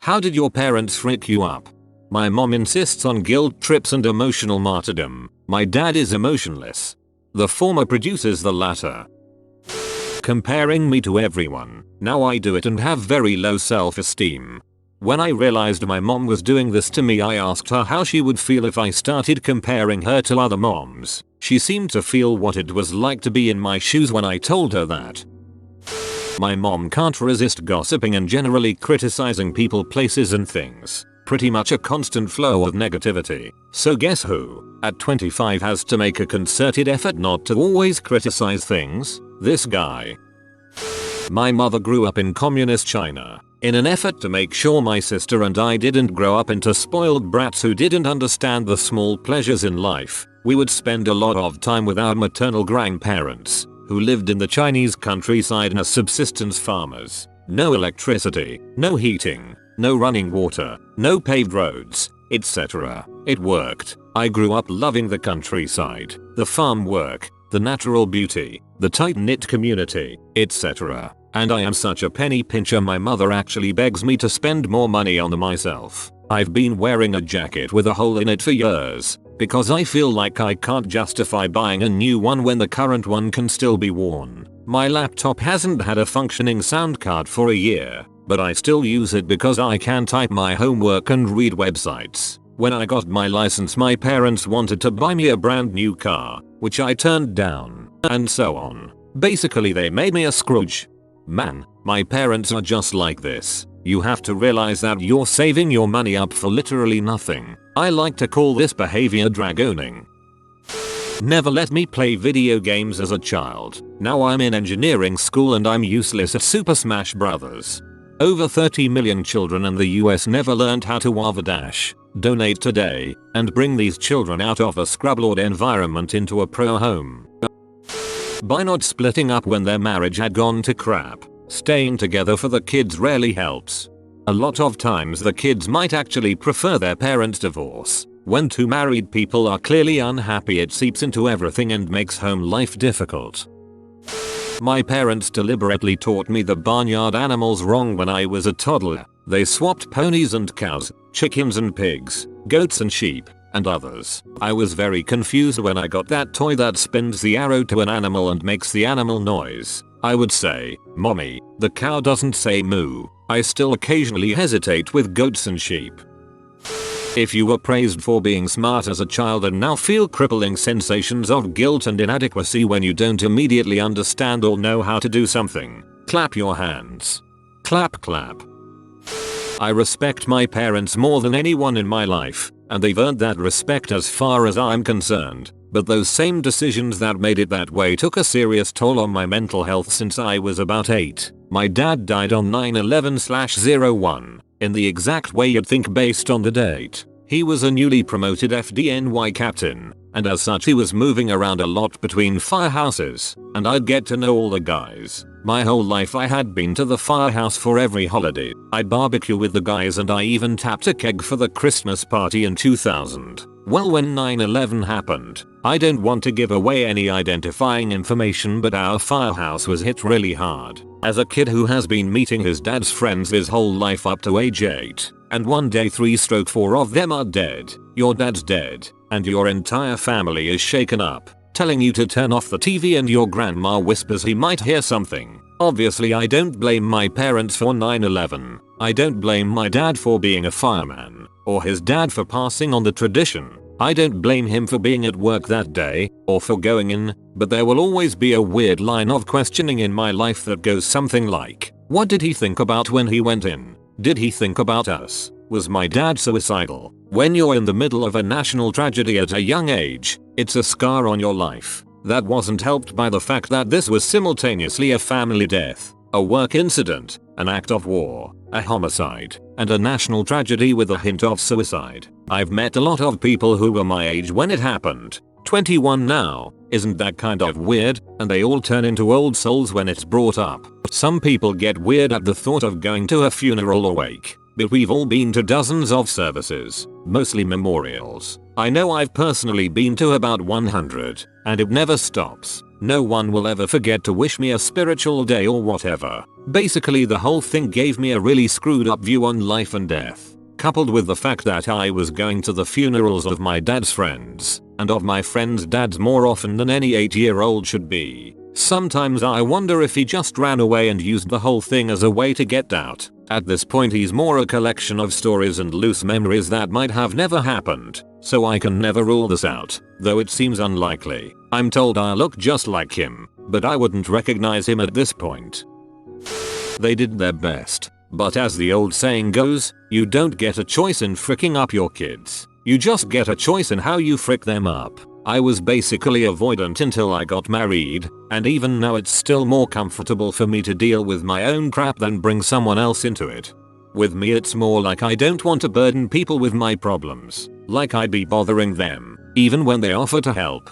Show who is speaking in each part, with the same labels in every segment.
Speaker 1: How did your parents freak you up? My mom insists on guilt trips and emotional martyrdom. My dad is emotionless. The former produces the latter. Comparing me to everyone. Now I do it and have very low self-esteem. When I realized my mom was doing this to me, I asked her how she would feel if I started comparing her to other moms. She seemed to feel what it was like to be in my shoes when I told her that. My mom can't resist gossiping and generally criticizing people, places and things. Pretty much a constant flow of negativity. So guess who, at 25, has to make a concerted effort not to always criticize things? This guy. My mother grew up in communist China. In an effort to make sure my sister and I didn't grow up into spoiled brats who didn't understand the small pleasures in life, we would spend a lot of time with our maternal grandparents, who lived in the Chinese countryside as subsistence farmers. No electricity, no heating, no running water, no paved roads, etc. It worked. I grew up loving the countryside, the farm work, the natural beauty, the tight-knit community, etc. And I am such a penny pincher, my mother actually begs me to spend more money on myself. I've been wearing a jacket with a hole in it for years, because I feel like I can't justify buying a new one when the current one can still be worn. My laptop hasn't had a functioning sound card for a year, but I still use it because I can type my homework and read websites. When I got my license, my parents wanted to buy me a brand new car, which I turned down, and so on. Basically they made me a Scrooge. Man, my parents are just like this. You have to realize that you're saving your money up for literally nothing. I like to call this behavior dragoning. Never let me play video games as a child. Now I'm in engineering school and I'm useless at Super Smash Bros. Over 30 million children in the US never learned how to Wava Dash. Donate today and bring these children out of a scrublord environment into a pro home. By not splitting up when their marriage had gone to crap, staying together for the kids rarely helps. A lot of times the kids might actually prefer their parents' divorce. When two married people are clearly unhappy, it seeps into everything and makes home life difficult. My parents deliberately taught me the barnyard animals wrong when I was a toddler. They swapped ponies and cows, chickens and pigs, goats and sheep, and others. I was very confused when I got that toy that spins the arrow to an animal and makes the animal noise. I would say, "Mommy, the cow doesn't say moo." I still occasionally hesitate with goats and sheep. If you were praised for being smart as a child and now feel crippling sensations of guilt and inadequacy when you don't immediately understand or know how to do something, clap your hands. Clap clap. I respect my parents more than anyone in my life, and they've earned that respect as far as I'm concerned. But those same decisions that made it that way took a serious toll on my mental health since I was about 8. My dad died on 9/11/01, in the exact way you'd think based on the date. He was a newly promoted FDNY captain, and as such he was moving around a lot between firehouses, and I'd get to know all the guys. My whole life I had been to the firehouse for every holiday. I'd barbecue with the guys and I even tapped a keg for the Christmas party in 2000. Well, when 9/11 happened, I don't want to give away any identifying information, but our firehouse was hit really hard. As a kid who has been meeting his dad's friends his whole life up to age 8, and one day 3/4 of them are dead, your dad's dead, and your entire family is shaken up, telling you to turn off the TV and your grandma whispers he might hear something. Obviously I don't blame my parents for 9/11. I don't blame my dad for being a fireman, or his dad for passing on the tradition. I don't blame him for being at work that day, or for going in, but there will always be a weird line of questioning in my life that goes something like, what did he think about when he went in? Did he think about us? Was my dad suicidal? When you're in the middle of a national tragedy at a young age, it's a scar on your life. That wasn't helped by the fact that this was simultaneously a family death, a work incident, an act of war, a homicide, and a national tragedy with a hint of suicide. I've met a lot of people who were my age when it happened. 21 now, isn't that kind of weird? And they all turn into old souls when it's brought up. Some people get weird at the thought of going to a funeral or wake, but we've all been to dozens of services, mostly memorials. I know I've personally been to about 100, and it never stops. No one will ever forget to wish me a spiritual day or whatever. Basically the whole thing gave me a really screwed up view on life and death, coupled with the fact that I was going to the funerals of my dad's friends, and of my friends' dads more often than any 8-year-old should be. Sometimes I wonder if he just ran away and used the whole thing as a way to get out. At this point he's more a collection of stories and loose memories that might have never happened, so I can never rule this out, though it seems unlikely. I'm told I look just like him, but I wouldn't recognize him at this point. They did their best, but as the old saying goes, you don't get a choice in fricking up your kids. You just get a choice in how you frick them up. I was basically avoidant until I got married, and even now it's still more comfortable for me to deal with my own crap than bring someone else into it. With me it's more like I don't want to burden people with my problems, like I'd be bothering them, even when they offer to help.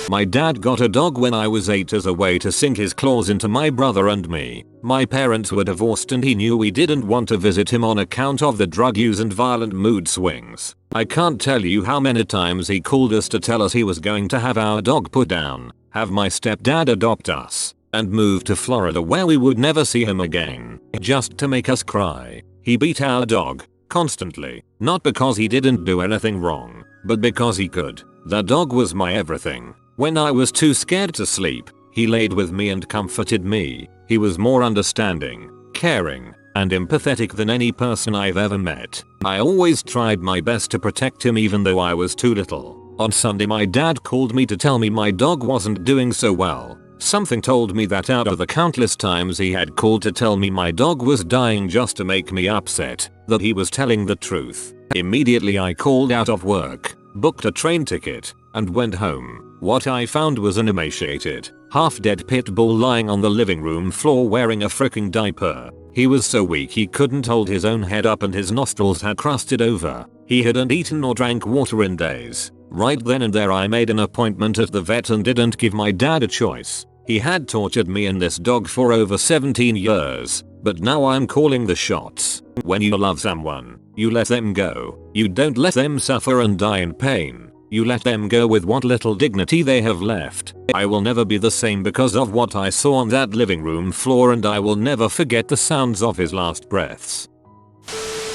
Speaker 1: My dad got a dog when I was 8 as a way to sink his claws into my brother and me. My parents were divorced and he knew we didn't want to visit him on account of the drug use and violent mood swings. I can't tell you how many times he called us to tell us he was going to have our dog put down, have my stepdad adopt us, and move to Florida where we would never see him again, just to make us cry. He beat our dog, constantly, not because he didn't do anything wrong, but because he could. That dog was my everything. When I was too scared to sleep, he laid with me and comforted me. He was more understanding, caring, and empathetic than any person I've ever met. I always tried my best to protect him even though I was too little. On Sunday my dad called me to tell me my dog wasn't doing so well. Something told me that out of the countless times he had called to tell me my dog was dying just to make me upset, that he was telling the truth. Immediately I called out of work, booked a train ticket, and went home. What I found was an emaciated, half-dead pit bull lying on the living room floor wearing a freaking diaper. He was so weak he couldn't hold his own head up and his nostrils had crusted over. He hadn't eaten or drank water in days. Right then and there I made an appointment at the vet and didn't give my dad a choice. He had tortured me and this dog for over 17 years, but now I'm calling the shots. When you love someone, you let them go. You don't let them suffer and die in pain. You let them go with what little dignity they have left. I will never be the same because of what I saw on that living room floor, and I will never forget the sounds of his last breaths.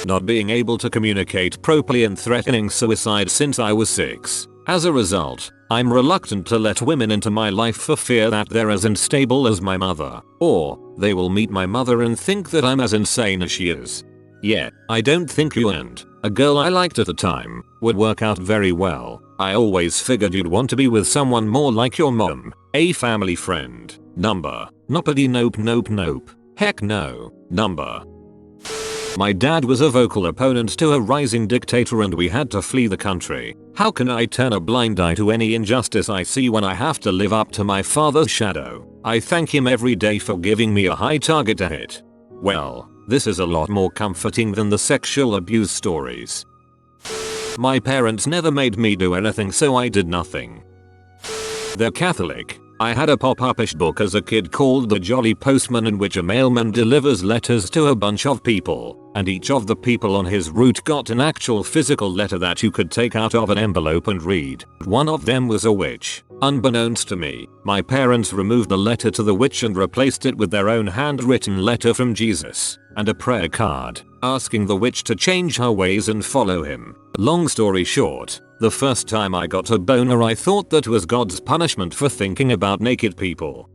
Speaker 1: Not being able to communicate properly and threatening suicide since I was 6. As a result, I'm reluctant to let women into my life for fear that they're as unstable as my mother, or they will meet my mother and think that I'm as insane as she is. Yeah, I don't think you and a girl I liked at the time would work out very well. I always figured you'd want to be with someone more like your mom, a family friend. Number. Noppity nope nope nope. Heck no. Number. My dad was a vocal opponent to a rising dictator and we had to flee the country. How can I turn a blind eye to any injustice I see when I have to live up to my father's shadow? I thank him every day for giving me a high target to hit. Well, this is a lot more comforting than the sexual abuse stories. My parents never made me do anything, so I did nothing. They're Catholic. I had a pop-up-ish book as a kid called The Jolly Postman, in which a mailman delivers letters to a bunch of people, and each of the people on his route got an actual physical letter that you could take out of an envelope and read. One of them was a witch. Unbeknownst to me, my parents removed the letter to the witch and replaced it with their own handwritten letter from Jesus, and a prayer card, asking the witch to change her ways and follow him. Long story short, the first time I got a boner I thought that was God's punishment for thinking about naked people.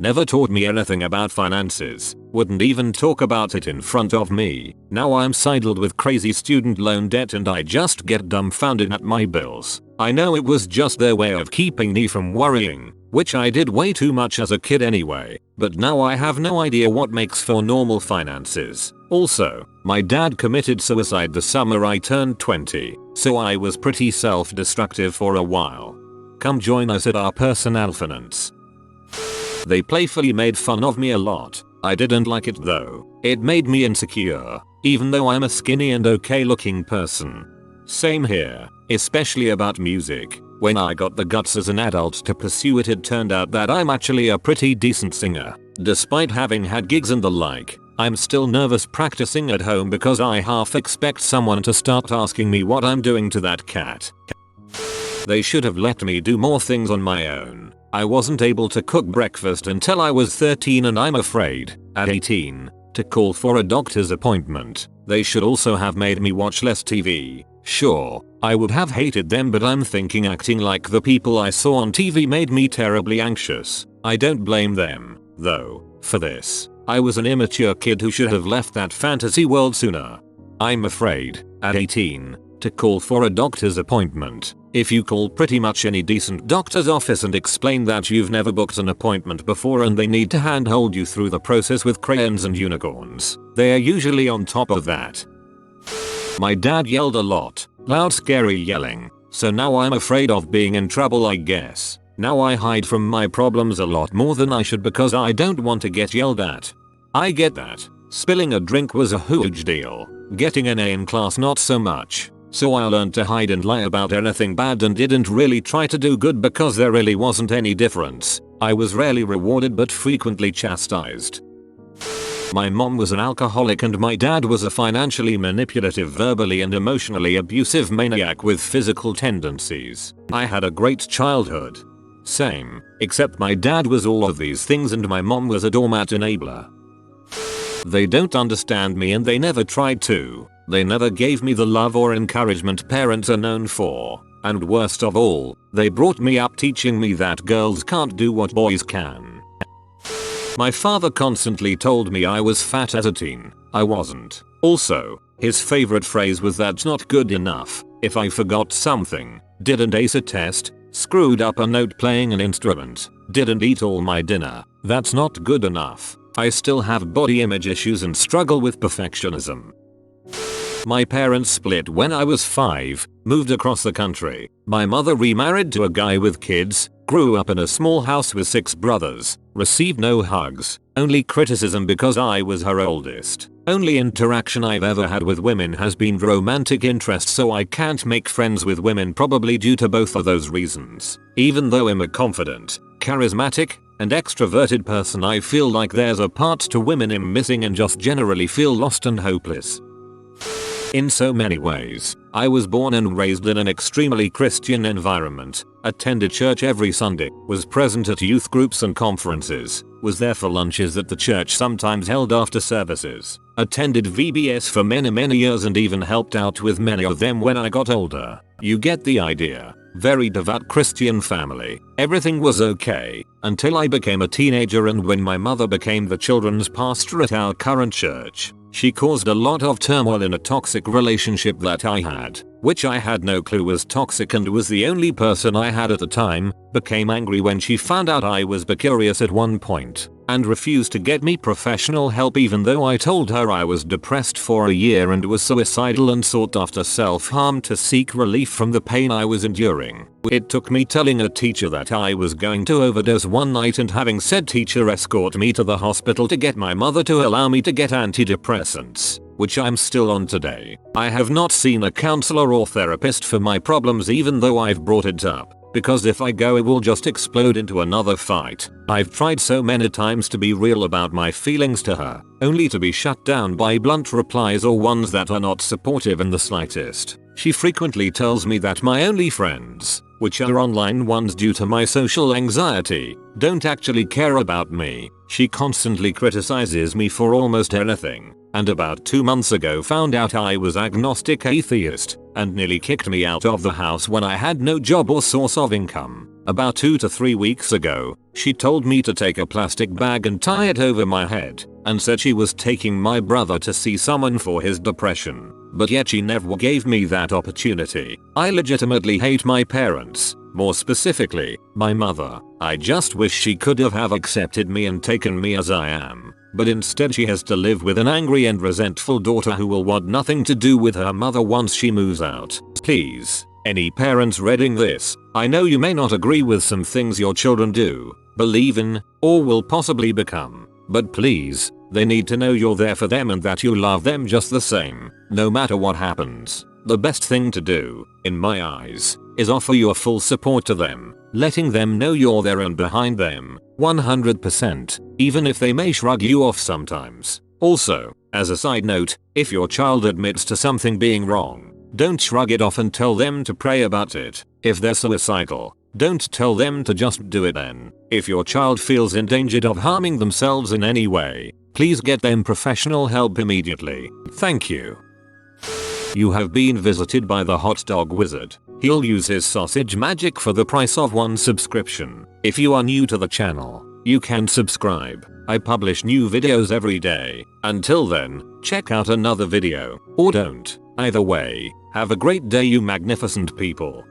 Speaker 1: Never taught me anything about finances, wouldn't even talk about it in front of me. Now I'm saddled with crazy student loan debt and I just get dumbfounded at my bills. I know it was just their way of keeping me from worrying, which I did way too much as a kid anyway, but now I have no idea what makes for normal finances. Also, my dad committed suicide the summer I turned 20, so I was pretty self-destructive for a while. Come join us at our personal finance. They playfully made fun of me a lot. I didn't like it though. It made me insecure, even though I'm a skinny and okay looking person. Same here, especially about music. When I got the guts as an adult to pursue it, it turned out that I'm actually a pretty decent singer. Despite having had gigs and the like, I'm still nervous practicing at home because I half expect someone to start asking me what I'm doing to that cat. They should have let me do more things on my own. I wasn't able to cook breakfast until I was 13 and I'm afraid, at 18, to call for a doctor's appointment. They should also have made me watch less TV. Sure, I would have hated them, but I'm thinking acting like the people I saw on TV made me terribly anxious. I don't blame them, though, for this. I was an immature kid who should have left that fantasy world sooner. I'm afraid, at 18, to call for a doctor's appointment. If you call pretty much any decent doctor's office and explain that you've never booked an appointment before and they need to handhold you through the process with crayons and unicorns, they are usually on top of that. My dad yelled a lot, loud scary yelling, so now I'm afraid of being in trouble, I guess. Now I hide from my problems a lot more than I should because I don't want to get yelled at. I get that. Spilling a drink was a huge deal. Getting an A in class not so much. So I learned to hide and lie about anything bad and didn't really try to do good because there really wasn't any difference. I was rarely rewarded but frequently chastised. My mom was an alcoholic and my dad was a financially manipulative, verbally and emotionally abusive maniac with physical tendencies. I had a great childhood. Same, except my dad was all of these things and my mom was a doormat enabler. They don't understand me and they never tried to. They never gave me the love or encouragement parents are known for. And worst of all, they brought me up teaching me that girls can't do what boys can. My father constantly told me I was fat as a teen. I wasn't. Also, his favorite phrase was "that's not good enough." If I forgot something, didn't ace a test, screwed up a note playing an instrument, didn't eat all my dinner, that's not good enough. I still have body image issues and struggle with perfectionism. My parents split when I was 5, moved across the country. My mother remarried to a guy with kids, grew up in a small house with 6 brothers, received no hugs, only criticism because I was her oldest. Only interaction I've ever had with women has been romantic interest, so I can't make friends with women probably due to both of those reasons. Even though I'm a confident, charismatic, and extroverted person, I feel like there's a part to women I'm missing and just generally feel lost and hopeless. In so many ways, I was born and raised in an extremely Christian environment, attended church every Sunday, was present at youth groups and conferences, was there for lunches that the church sometimes held after services, attended VBS for many years and even helped out with many of them when I got older. You get the idea. Very devout Christian family. Everything was okay until I became a teenager and when my mother became the children's pastor at our current church. She caused a lot of turmoil in a toxic relationship that I had, which I had no clue was toxic and was the only person I had at the time, became angry when she found out I was bi-curious at one point, and refused to get me professional help even though I told her I was depressed for a year and was suicidal and sought after self-harm to seek relief from the pain I was enduring. It took me telling a teacher that I was going to overdose one night and having said teacher escort me to the hospital to get my mother to allow me to get antidepressants, which I'm still on today. I have not seen a counselor or therapist for my problems even though I've brought it up, because if I go it will just explode into another fight. I've tried so many times to be real about my feelings to her, only to be shut down by blunt replies or ones that are not supportive in the slightest. She frequently tells me that my only friends, which are online ones due to my social anxiety, don't actually care about me. She constantly criticizes me for almost anything, and about 2 months ago found out I was agnostic atheist, and nearly kicked me out of the house when I had no job or source of income. About 2 to 3 weeks ago, she told me to take a plastic bag and tie it over my head, and said she was taking my brother to see someone for his depression. But yet she never gave me that opportunity. I legitimately hate my parents, more specifically, my mother. I just wish she could have accepted me and taken me as I am. But instead she has to live with an angry and resentful daughter who will want nothing to do with her mother once she moves out. Please, any parents reading this, I know you may not agree with some things your children do, believe in, or will possibly become, but please, they need to know you're there for them and that you love them just the same, no matter what happens. The best thing to do, in my eyes, is offer your full support to them, letting them know you're there and behind them, 100%, even if they may shrug you off sometimes. Also, as a side note, if your child admits to something being wrong, don't shrug it off and tell them to pray about it. If they're suicidal, Don't tell them to just do it then. If your child feels endangered of harming themselves in any way, please get them professional help immediately. Thank you. You have been visited by the hot dog wizard. He'll use his sausage magic for the price of one subscription. If you are new to the channel, you can subscribe. I publish new videos every day. Until then, check out another video, or don't. Either way, have a great day you magnificent people.